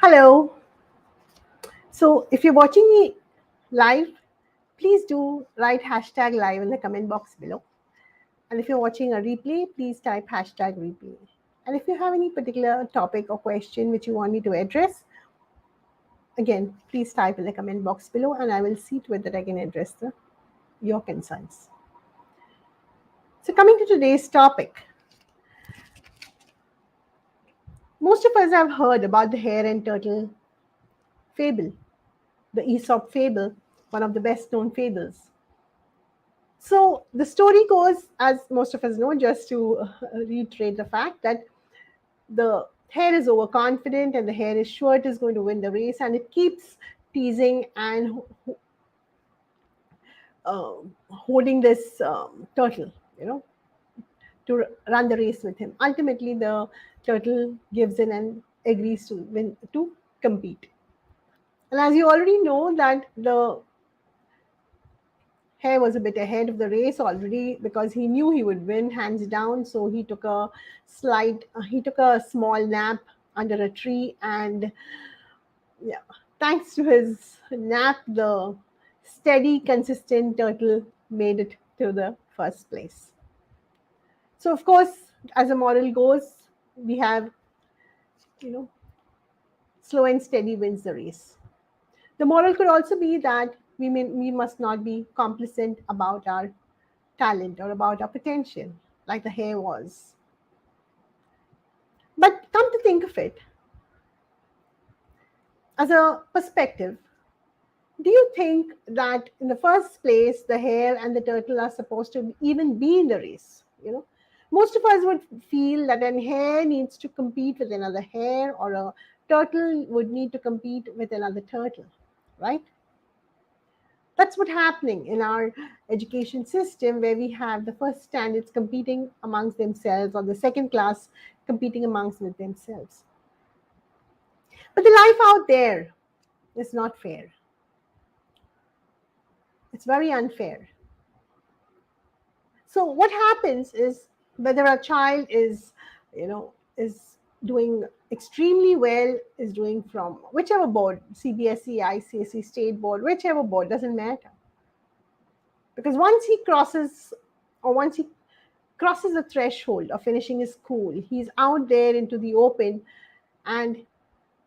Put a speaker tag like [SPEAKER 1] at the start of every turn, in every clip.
[SPEAKER 1] Hello. So if you're watching me live, please do write hashtag live in the comment box below. And if you're watching a replay, please type hashtag replay. And if you have any particular topic or question which you want me to address, again, please type in the comment box below and I will see to it that I can address your concerns. So coming to today's topic, most of us have heard about the hare and turtle fable, the Aesop fable, one of the best known fables. So the story goes, as most of us know, just to reiterate the fact that the hare is overconfident and the hare is sure it is going to win the race, and it keeps teasing and holding this turtle, to run the race with him. Ultimately, the turtle gives in and agrees to compete. And as you already know, that the hare was a bit ahead of the race already because he knew he would win hands down. So he took a small nap under a tree, and yeah, thanks to his nap, the steady, consistent turtle made it to the first place. So, of course, as a moral goes, we have, you know, slow and steady wins the race. The moral could also be that we must not be complacent about our talent or about our potential, like the hare was. But come to think of it, as a perspective, do you think that in the first place the hare and the turtle are supposed to even be in the race? Most of us would feel that a hare needs to compete with another hare, or a turtle would need to compete with another turtle, right? That's what's happening in our education system, where we have the first standards competing amongst themselves, or the second class competing amongst with themselves. But the life out there is not fair. It's very unfair. So what happens is, whether a child is doing extremely well, is doing from whichever board, CBSE, ICSE, state board, whichever board, doesn't matter. Because once he crosses the threshold of finishing his school, he's out there into the open, and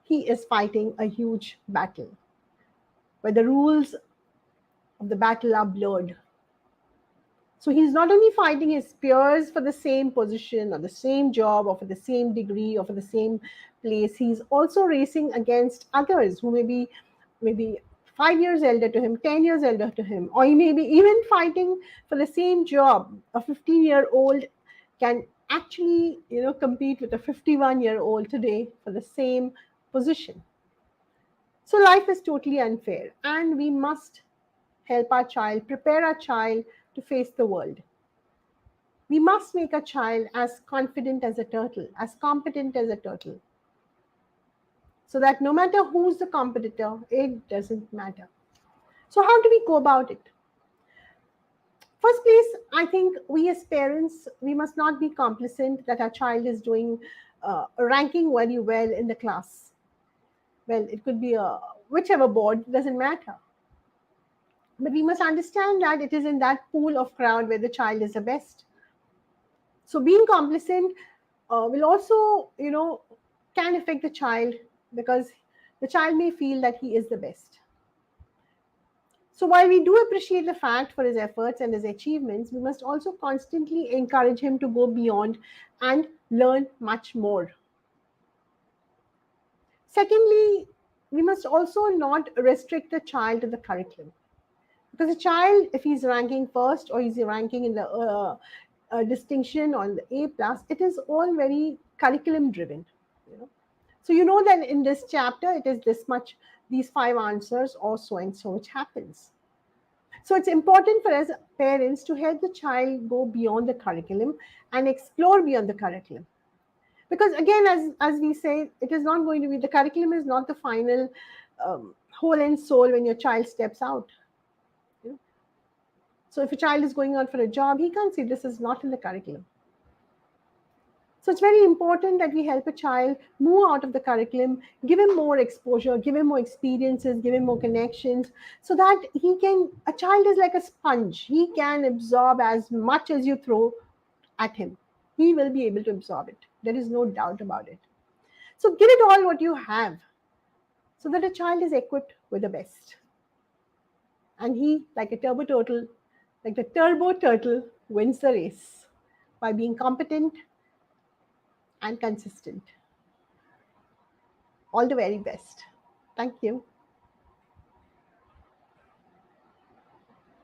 [SPEAKER 1] he is fighting a huge battle where the rules of the battle are blurred. So he's not only fighting his peers for the same position or the same job or for the same degree or for the same place, he's also racing against others who maybe 5 years elder to him, 10 years elder to him, or he may be even fighting for the same job. A 15-year-old can actually compete with a 51-year-old today for the same position. So life is totally unfair, and we must help our child, prepare our child to face the world. We must make a child as confident as a turtle, as competent as a turtle, so that no matter who's the competitor, it doesn't matter. So, how do we go about it? First place, I think we as parents, we must not be complacent that our child is doing ranking very well in the class. Well, it could be whichever board, doesn't matter. But we must understand that it is in that pool of crowd where the child is the best. So being complacent will also, can affect the child, because the child may feel that he is the best. So while we do appreciate the fact for his efforts and his achievements, we must also constantly encourage him to go beyond and learn much more. Secondly, we must also not restrict the child to the curriculum. Because a child, if he's ranking first or he's ranking in the distinction on the A plus, it is all very curriculum driven. So that in this chapter it is this much, these 5 answers, or so and so, which happens. So it's important for us parents to help the child go beyond the curriculum and explore beyond the curriculum. Because again, as we say, it is not going to be, the curriculum is not the final whole and soul when your child steps out. So if a child is going out for a job, he can't say this is not in the curriculum. So it's very important that we help a child move out of the curriculum, give him more exposure, give him more experiences, give him more connections, so that a child is like a sponge. He can absorb as much as you throw at him. He will be able to absorb it. There is no doubt about it. So give it all what you have so that a child is equipped with the best. And he, like the turbo turtle, wins the race by being competent and consistent. All the very best. Thank you.